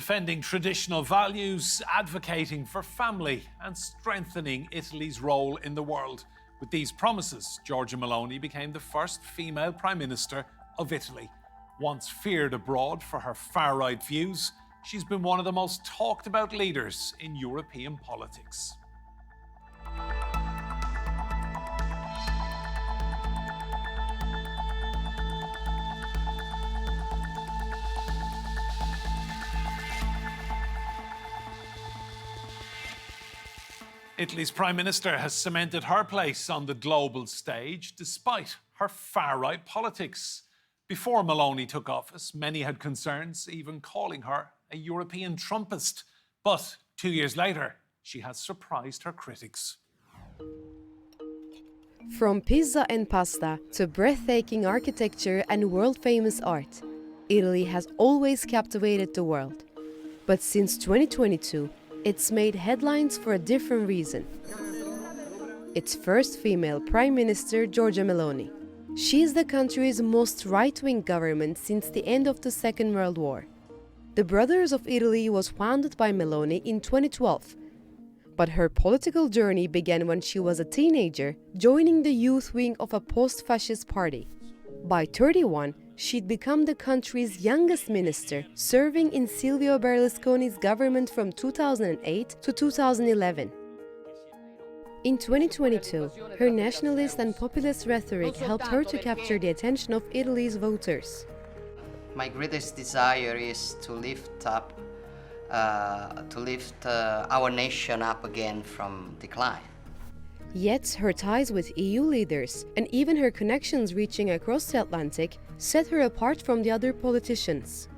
defending traditional values, advocating for family and strengthening Italy's role in the world. With these promises, Giorgia Meloni became the first female Prime Minister of Italy. Once feared abroad for her far-right views, she's been one of the most talked about leaders in European politics. Italy's Prime Minister has cemented her place on the global stage despite her far-right politics. Before Meloni took office, many had concerns, even calling her a European Trumpist. But 2 years later, she has surprised her critics. From pizza and pasta to breathtaking architecture and world-famous art, Italy has always captivated the world. But since 2022, it's made headlines for a different reason. Its first female Prime Minister, Giorgia Meloni. She is the country's most right-wing government since the end of the Second World War. The Brothers of Italy was founded by Meloni in 2012. But her political journey began when she was a teenager, joining the youth wing of a post-fascist party. By 31, she'd become the country's youngest minister, serving in Silvio Berlusconi's government from 2008 to 2011. In 2022, her nationalist and populist rhetoric helped her to capture the attention of Italy's voters. My greatest desire is to lift our nation up again from decline. Yet her ties with EU leaders and even her connections reaching across the Atlantic set her apart from the other politicians.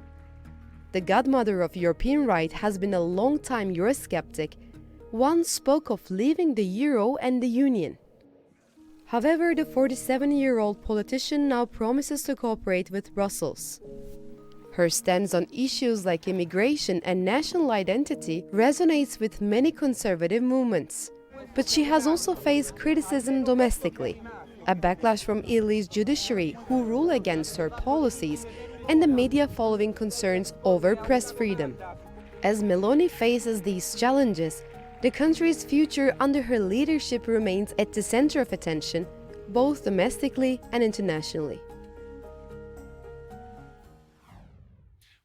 The godmother of European right has been a long-time Eurosceptic. Once spoke of leaving the euro and the Union. However, the 47-year-old politician now promises to cooperate with Brussels. Her stance on issues like immigration and national identity resonates with many conservative movements. But she has also faced criticism domestically, a backlash from Italy's judiciary who rule against her policies, and the media following concerns over press freedom. As Meloni faces these challenges, the country's future under her leadership remains at the center of attention, both domestically and internationally.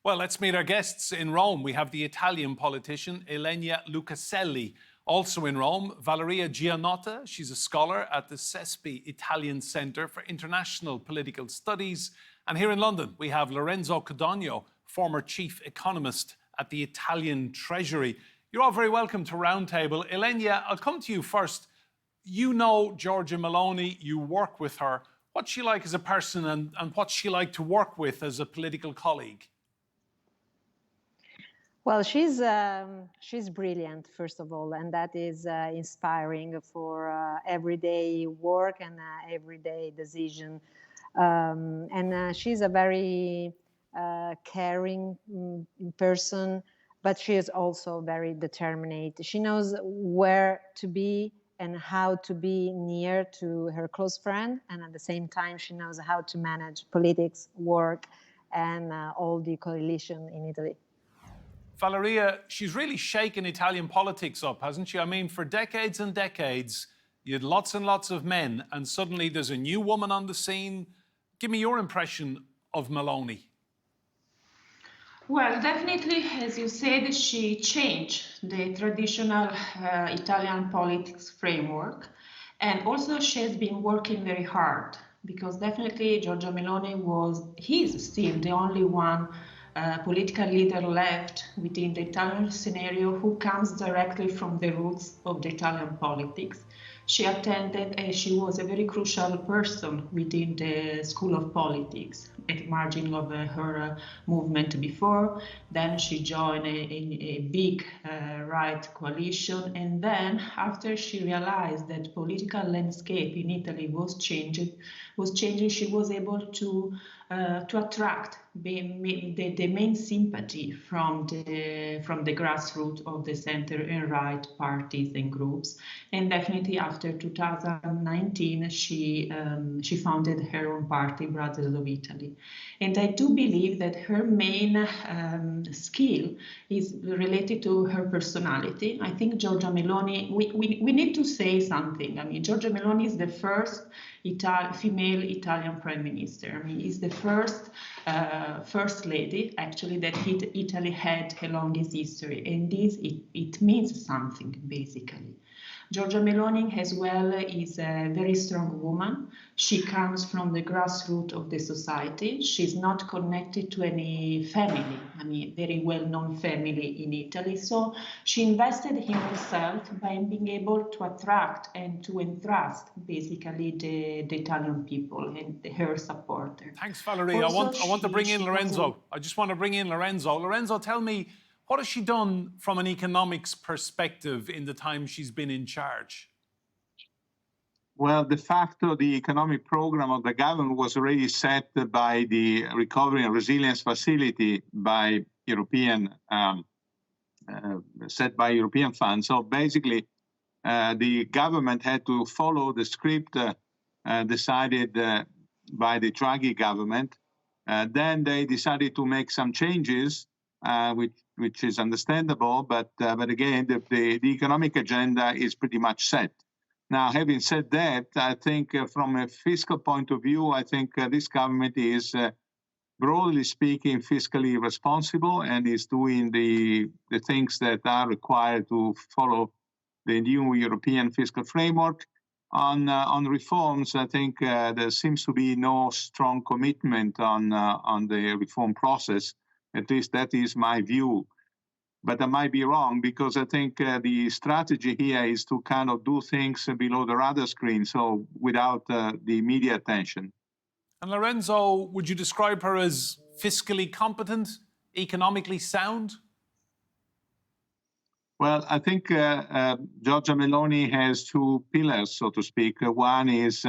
Well, let's meet our guests in Rome. We have the Italian politician Ylenja Lucaselli. Also in Rome, Valeria Giannotta. She's a scholar at the CeSPI Italian Centre for International Political Studies. And here in London, we have Lorenzo Codogno, former chief economist at the Italian Treasury. You're all very welcome to Roundtable. Ylenja, I'll come to you first. You know Giorgia Meloni, you work with her. What's she like as a person and what's she like to work with as a political colleague? Well, she's brilliant, first of all, and that is inspiring for everyday work and everyday decision. She's a very caring person, but she is also very determined. She knows where to be and how to be near to her close friend, and at the same time, she knows how to manage politics, work, and all the coalition in Italy. Valeria, she's really shaken Italian politics up, hasn't she? I mean, for decades and decades, you had lots and lots of men, and suddenly there's a new woman on the scene. Give me your impression of Meloni. Well, definitely, as you said, she changed the traditional Italian politics framework. And also she has been working very hard, because definitely Giorgia Meloni is still the only one political leader left within the Italian scenario who comes directly from the roots of the Italian politics. She attended and she was a very crucial person within the School of Politics at the margin of her movement before. Then she joined a big right coalition, and then after she realized that political landscape in Italy was changing, she was able to to attract the main sympathy from the grassroots of the center and right parties and groups. And definitely after 2019, she founded her own party, Brothers of Italy. And I do believe that her main skill is related to her personality. I think Giorgia Meloni, we need to say something. I mean, Giorgia Meloni is the first female Italian prime minister. I mean, is the first lady actually that Italy had along its history, and this it means something basically. Giorgia Meloni as well is a very strong woman. She comes from the grassroots of the society. She's not connected to any family, I mean, very well-known family in Italy. So she invested in herself by being able to attract and to entrust basically the Italian people and her supporters. Thanks, Valerie. I want to bring in Lorenzo. I just want to bring in Lorenzo. Lorenzo, tell me, what has she done from an economics perspective in the time she's been in charge? Well, de facto, the economic program of the government was already set by the Recovery and Resilience Facility by European, set by European funds. So basically, the government had to follow the script decided by the Draghi government. Then they decided to make some changes, which is understandable, but again, the economic agenda is pretty much set. Now, having said that, I think from a fiscal point of view, I think this government is, broadly speaking, fiscally responsible and is doing the things that are required to follow the new European fiscal framework. On reforms, I think there seems to be no strong commitment on the reform process. At least that is my view. But I might be wrong, because I think the strategy here is to kind of do things below the radar screen, so without the media attention. And Lorenzo, would you describe her as fiscally competent, economically sound? Well, I think Giorgia Meloni has two pillars, so to speak. One is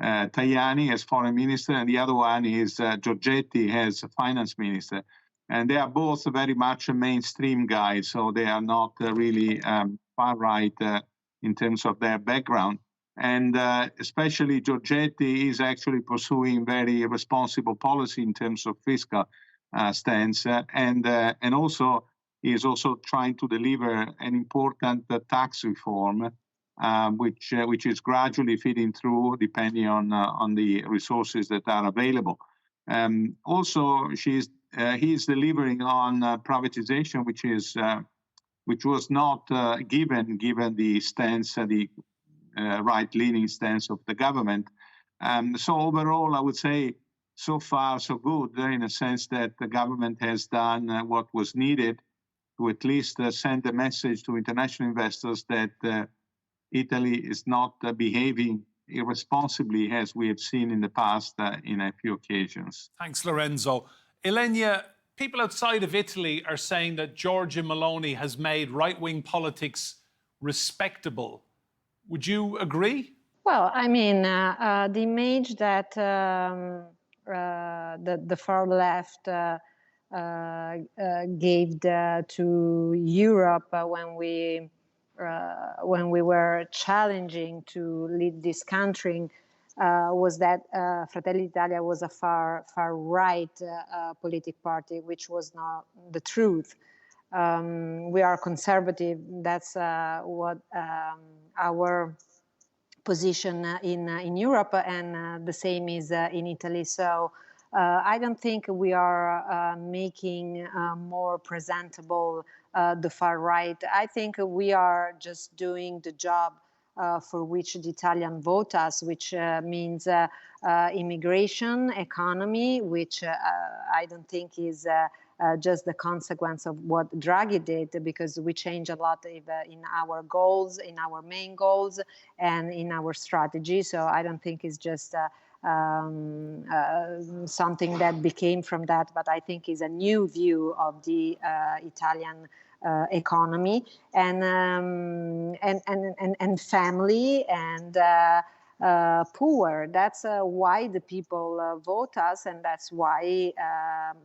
Tajani as foreign minister, and the other one is Giorgetti as finance minister. And they are both very much a mainstream guys, so they are not really far right in terms of their background. And especially Giorgetti is actually pursuing very responsible policy in terms of fiscal stance, and also is also trying to deliver an important tax reform, which is gradually feeding through depending on the resources that are available. Also, he's delivering on privatization, which was not given the stance, the right-leaning stance of the government. So overall, I would say so far so good, in a sense that the government has done what was needed to at least send a message to international investors that Italy is not behaving irresponsibly, as we have seen in the past in a few occasions. Thanks, Lorenzo. Ylenja, people outside of Italy are saying that Giorgia Meloni has made right-wing politics respectable. Would you agree? Well, I mean, the image that the far left gave to Europe when we were challenging to lead this country was that Fratelli d'Italia was a far right political party, which was not the truth. We are conservative. That's what our position in Europe, and the same is in Italy. So I don't think we are making more presentable the far right. I think we are just doing the job for which the Italian vote us, which means immigration, economy, which I don't think is just the consequence of what Draghi did, because we change a lot in our goals, in our main goals, and in our strategy. So I don't think it's just something that became from that, but I think is a new view of the Italian economy and family and poor. That's why the people vote us, and that's why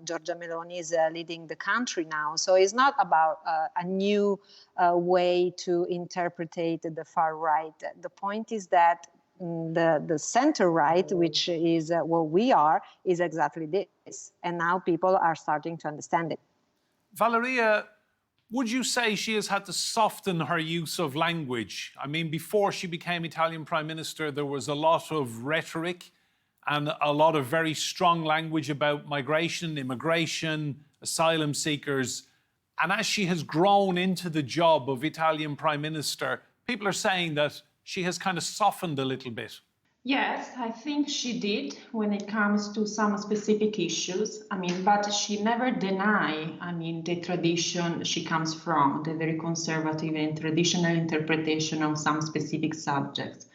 Giorgia Meloni is leading the country now. So it's not about a new way to interpret the far right. The point is that the center right, which is what we are, is exactly this. And now people are starting to understand it. Valeria, would you say she has had to soften her use of language? I mean, before she became Italian Prime Minister, there was a lot of rhetoric and a lot of very strong language about migration, immigration, asylum seekers. And as she has grown into the job of Italian Prime Minister, people are saying that she has kind of softened a little bit. Yes, I think she did when it comes to some specific issues. I mean, but she never denied, the tradition she comes from, the very conservative and traditional interpretation of some specific subjects.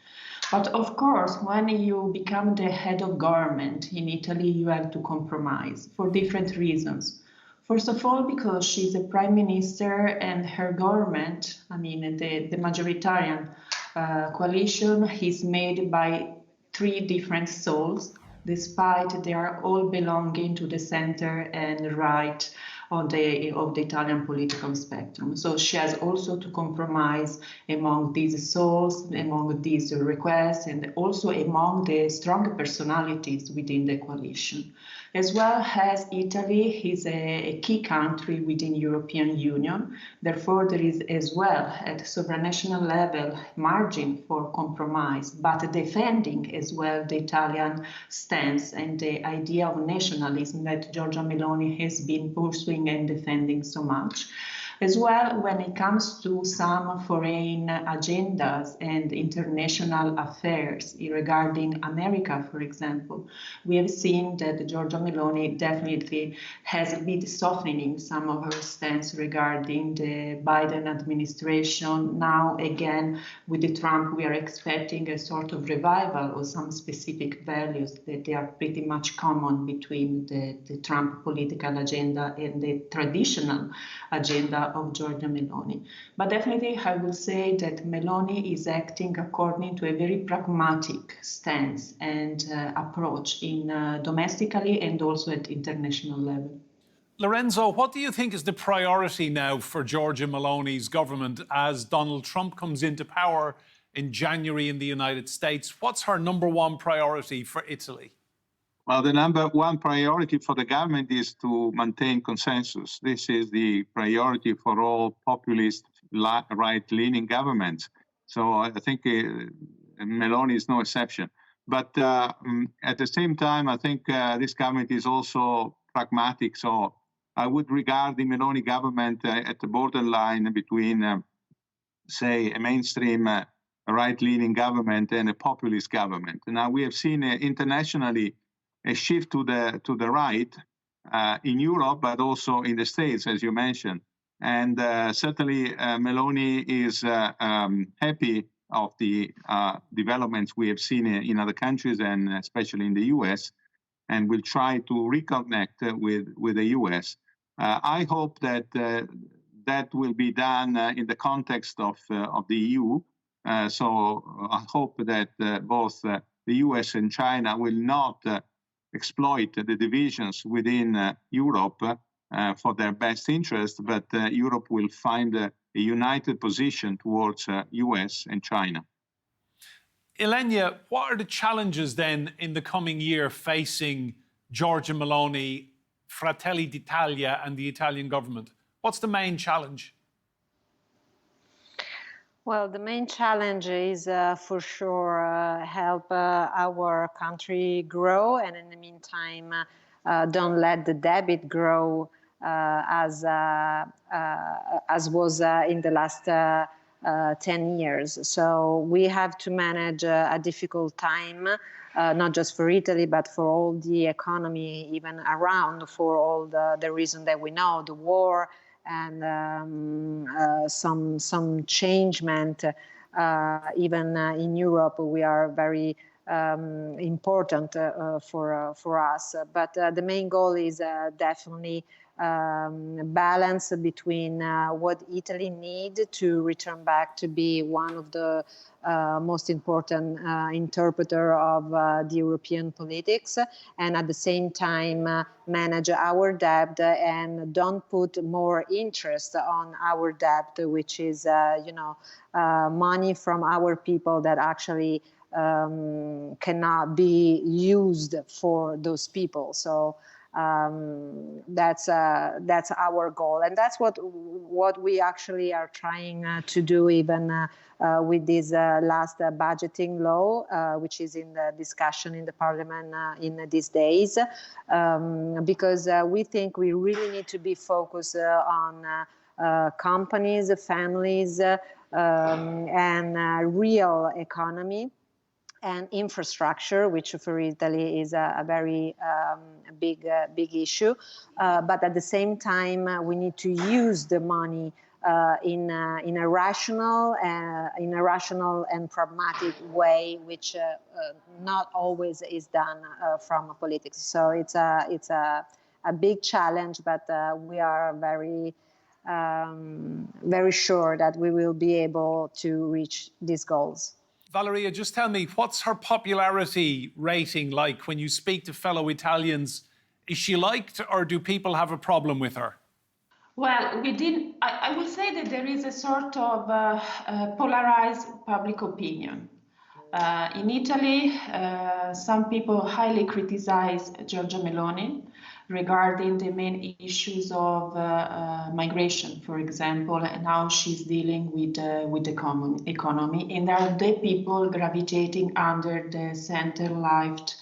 But of course, when you become the head of government in Italy, you have to compromise for different reasons. First of all, because she's a prime minister and her government, the majoritarian coalition is made by three different souls, despite they are all belonging to the center and right of the Italian political spectrum. So she has also to compromise among these souls, among these requests, and also among the strong personalities within the coalition. As well as Italy is a key country within European Union. Therefore, there is as well at supranational level margin for compromise, but defending as well the Italian stance and the idea of nationalism that Giorgia Meloni has been pursuing and defending so much. As well, when it comes to some foreign agendas and international affairs regarding America, for example, we have seen that Giorgia Meloni definitely has been softening some of her stance regarding the Biden administration. Now, again, with the Trump, we are expecting a sort of revival of some specific values that they are pretty much common between the Trump political agenda and the traditional agenda of Giorgia Meloni. But definitely I will say that Meloni is acting according to a very pragmatic stance and approach in domestically and also at international level. Lorenzo, what do you think is the priority now for Giorgia Meloni's government as Donald Trump comes into power in January in the United States? What's her number one priority for Italy? Well, the number one priority for the government is to maintain consensus. This is the priority for all populist right-leaning governments. So I think Meloni is no exception. But at the same time, I think this government is also pragmatic. So I would regard the Meloni government at the borderline between, say, a mainstream right-leaning government and a populist government. Now, we have seen internationally a shift to the right in Europe, but also in the States, as you mentioned. And certainly Meloni is happy of the developments we have seen in other countries, and especially in the US, and will try to reconnect with the US. I hope that that will be done in the context of the EU. So I hope that both the US and China will not exploit the divisions within Europe for their best interest, but Europe will find a united position towards US and China. Ylenja, what are the challenges then in the coming year facing Giorgia Meloni, Fratelli d'Italia and the Italian government? What's the main challenge? Well, the main challenge is for sure help our country grow, and in the meantime, don't let the debt grow as was in the last 10 years. So we have to manage a difficult time, not just for Italy, but for all the economy, even around, for all the reason that we know, the war, and some changement. Even in Europe, we are very important for us. But the main goal is definitely balance between what Italy needs to return back to be one of the most important interpreter of the European politics, and at the same time manage our debt and don't put more interest on our debt, which is money from our people that actually cannot be used for those people. So that's our goal, and that's what we actually are trying to do, even with this last budgeting law, which is in the discussion in the parliament in these days, because we think we really need to be focused on companies, families, and real economy and infrastructure, which for Italy is a very big issue. But at the same time, we need to use the money in a rational and pragmatic way, which not always is done from politics. So it's a big challenge, but we are very sure that we will be able to reach these goals. Valeria, just tell me, what's her popularity rating like when you speak to fellow Italians? Is she liked, or do people have a problem with her? Well, I will say that there is a sort of polarized public opinion. In Italy, some people highly criticize Giorgia Meloni regarding the main issues of migration, for example, and how she's dealing with the economy. And there are the people gravitating under the center-left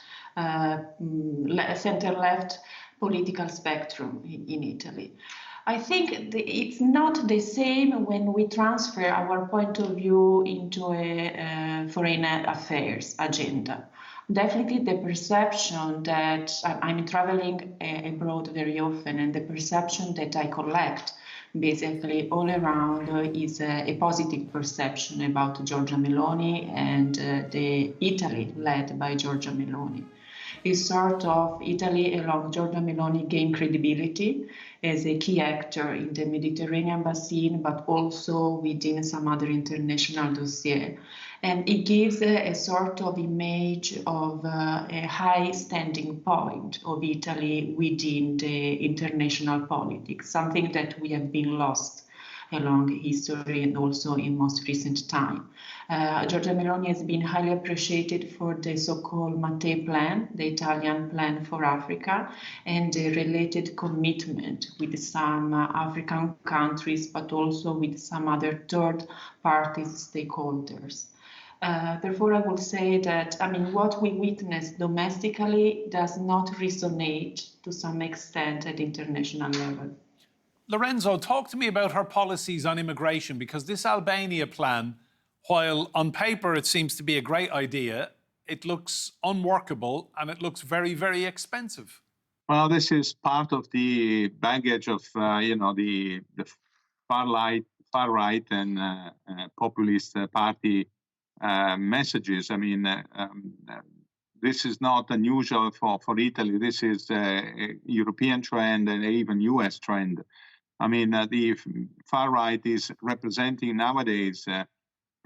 political spectrum in Italy. I think it's not the same when we transfer our point of view into a foreign affairs agenda. Definitely the perception that I'm traveling abroad very often, and the perception that I collect basically all around is a positive perception about Giorgia Meloni and the Italy led by Giorgia Meloni. Is sort of Italy along Giorgia Meloni gain credibility as a key actor in the Mediterranean basin, but also within some other international dossier. And it gives a sort of image of a high standing point of Italy within the international politics, something that we have been lost along history and also in most recent time. Giorgia Meloni has been highly appreciated for the so-called Mattei Plan, the Italian plan for Africa, and the related commitment with some African countries, but also with some other third-party stakeholders. Therefore, I will say that, what we witness domestically does not resonate to some extent at international level. Lorenzo, talk to me about her policies on immigration, because this Albania plan, while on paper it seems to be a great idea, it looks unworkable and it looks very, very expensive. Well, this is part of the baggage of the far right and populist party messages. This is not unusual for Italy. This is a European trend and even US trend. The far right is representing nowadays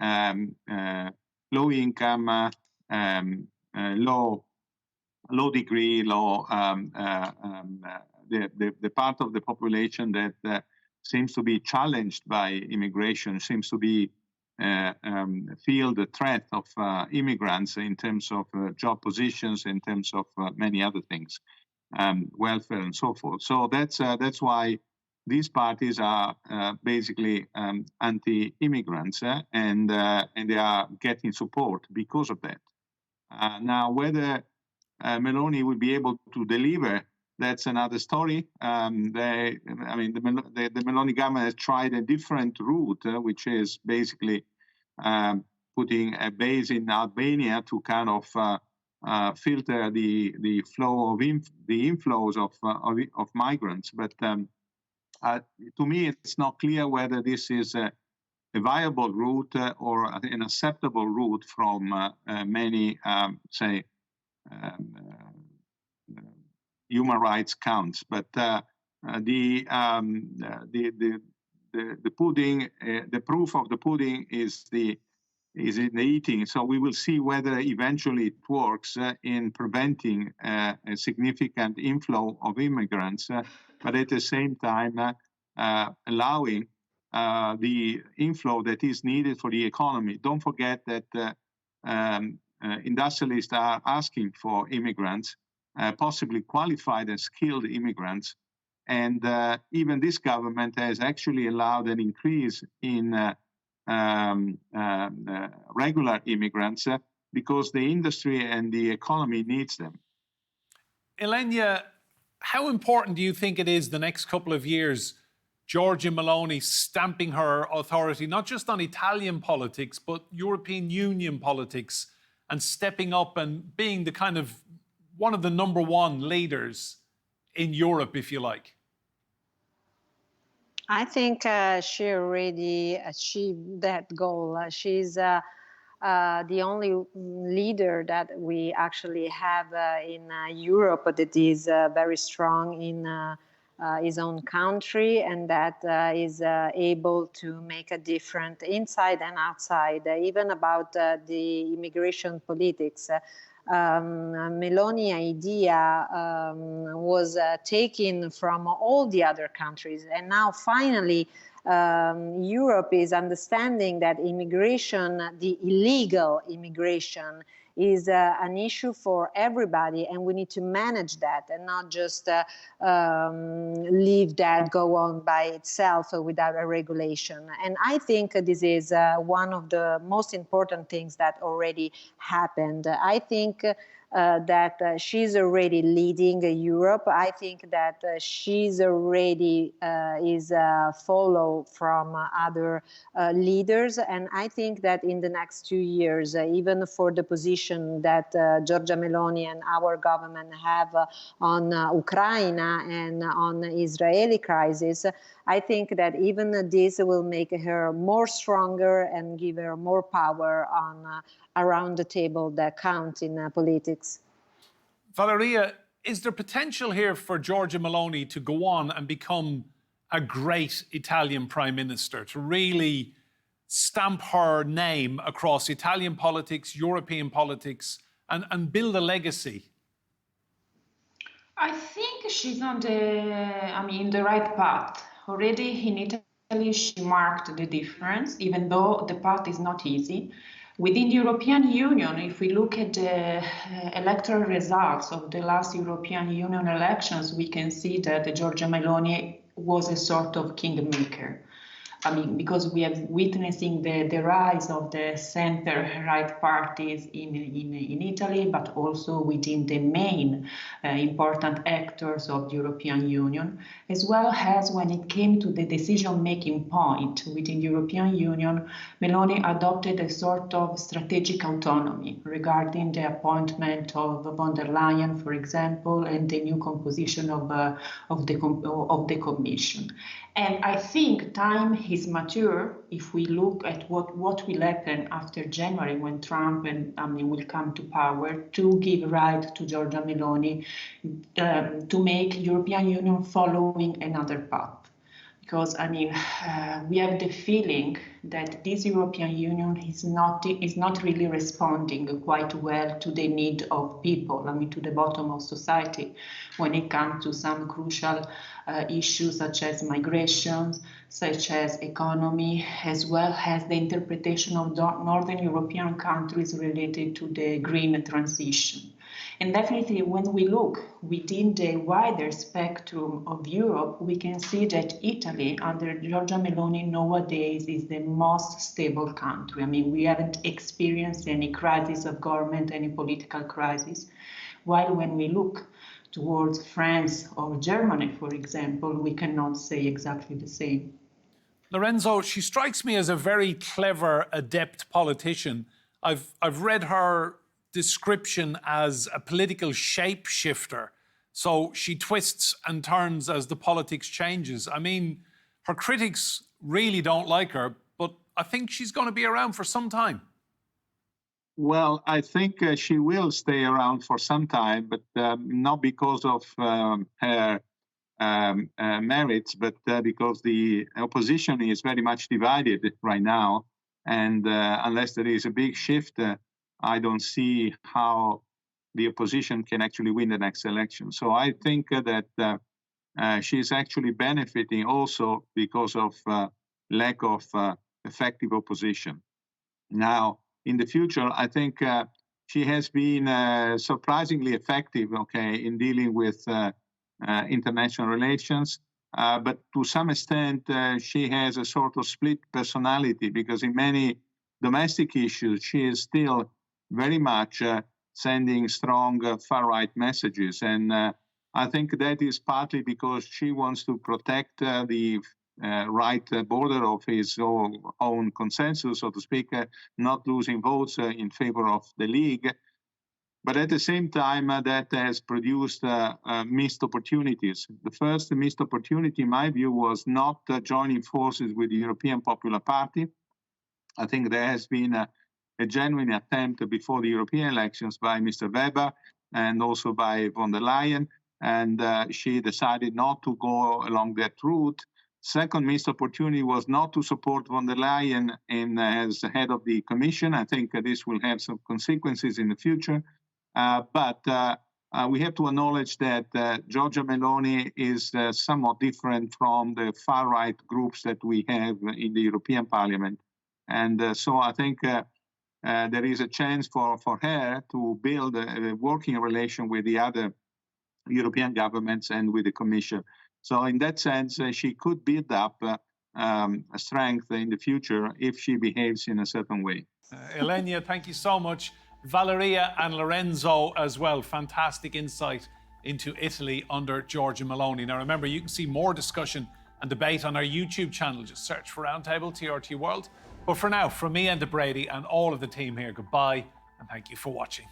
low income, low degree, the part of the population that seems to be challenged by immigration, seems to be feel the threat of immigrants in terms of job positions, in terms of many other things, welfare and so forth. So that's why these parties are basically anti-immigrants, and they are getting support because of that. Now, whether Meloni will be able to deliver, that's another story. The Meloni government has tried a different route, which is basically putting a base in Albania to kind of filter the flow of the inflows of migrants. But to me, it's not clear whether this is a viable route or an acceptable route from many, human rights counts. But the pudding, the proof of the pudding is in the eating. So we will see whether eventually it works in preventing a significant inflow of immigrants, but at the same time allowing the inflow that is needed for the economy. Don't forget that industrialists are asking for immigrants, possibly qualified and skilled immigrants. And even this government has actually allowed an increase in regular immigrants because the industry and the economy needs them. Ylenja, how important do you think it is the next couple of years, Giorgia Meloni stamping her authority, not just on Italian politics, but European Union politics, and stepping up and being the kind of one of the number one leaders in Europe, if you like? I think she already achieved that goal. She's the only leader that we actually have in Europe that is very strong in his own country and that is able to make a difference inside and outside, even about the immigration politics. Meloni idea was taken from all the other countries, and now finally Europe is understanding that immigration, the illegal immigration, is an issue for everybody, and we need to manage that and not just leave that go on by itself without a regulation. And I think this is one of the most important things that already happened. I think that she's already leading Europe. I think that she's already is follow from other leaders. And I think that in the next 2 years, even for the position that Giorgia Meloni and our government have on Ukraine and on the Israeli crisis, I think that even this will make her more stronger and give her more power on around the table that count in politics. Valeria, is there potential here for Giorgia Meloni to go on and become a great Italian prime minister, to really stamp her name across Italian politics, European politics, and build a legacy? I think she's on the right path. Already in Italy, she marked the difference, even though the path is not easy. Within the European Union, if we look at the electoral results of the last European Union elections, we can see that Giorgia Meloni was a sort of kingmaker. Because we are witnessing the rise of the center-right parties in Italy, but also within the main important actors of the European Union, as well as when it came to the decision-making point within the European Union, Meloni adopted a sort of strategic autonomy regarding the appointment of von der Leyen, for example, and the new composition of the Commission. And I think time is mature if we look at what will happen after January when Trump will come to power, to give right to Giorgia Meloni to make European Union following another path. Because we have the feeling that this European Union is not really responding quite well to the need of people, to the bottom of society, when it comes to some crucial issues such as migration, such as economy, as well as the interpretation of Northern European countries related to the green transition. And definitely when we look within the wider spectrum of Europe, we can see that Italy under Giorgia Meloni nowadays is the most stable country. We haven't experienced any crisis of government, any political crisis. While when we look towards France or Germany, for example, we cannot say exactly the same. Lorenzo, she strikes me as a very clever, adept politician. I've read her description as a political shapeshifter. So she twists and turns as the politics changes. Her critics really don't like her, but I think she's going to be around for some time. Well, I think she will stay around for some time, but not because of her merits, but because the opposition is very much divided right now. And unless there is a big shift, I don't see how the opposition can actually win the next election. So I think that she's actually benefiting also because of lack of effective opposition. Now, in the future, I think she has been surprisingly effective, in dealing with international relations. But to some extent, she has a sort of split personality because in many domestic issues, she is still very much sending strong far-right messages. And I think that is partly because she wants to protect the right border of his own consensus, so to speak, not losing votes in favor of the League. But at the same time, that has produced missed opportunities. The first missed opportunity, in my view, was not joining forces with the European Popular Party. I think there has been a genuine attempt before the European elections by Mr. Weber and also by von der Leyen, and she decided not to go along that route. Second missed opportunity was not to support von der Leyen as head of the Commission. I think this will have some consequences in the future. But we have to acknowledge that Giorgia Meloni is somewhat different from the far-right groups that we have in the European Parliament. And so I think there is a chance for her to build a working relation with the other European governments and with the Commission. So in that sense, she could build up a strength in the future if she behaves in a certain way. Ylenja, thank you so much. Valeria and Lorenzo as well. Fantastic insight into Italy under Giorgia Meloni. Now remember, you can see more discussion and debate on our YouTube channel. Just search for Roundtable, TRT World. But for now, from me, Enda Brady, and all of the team here, goodbye and thank you for watching.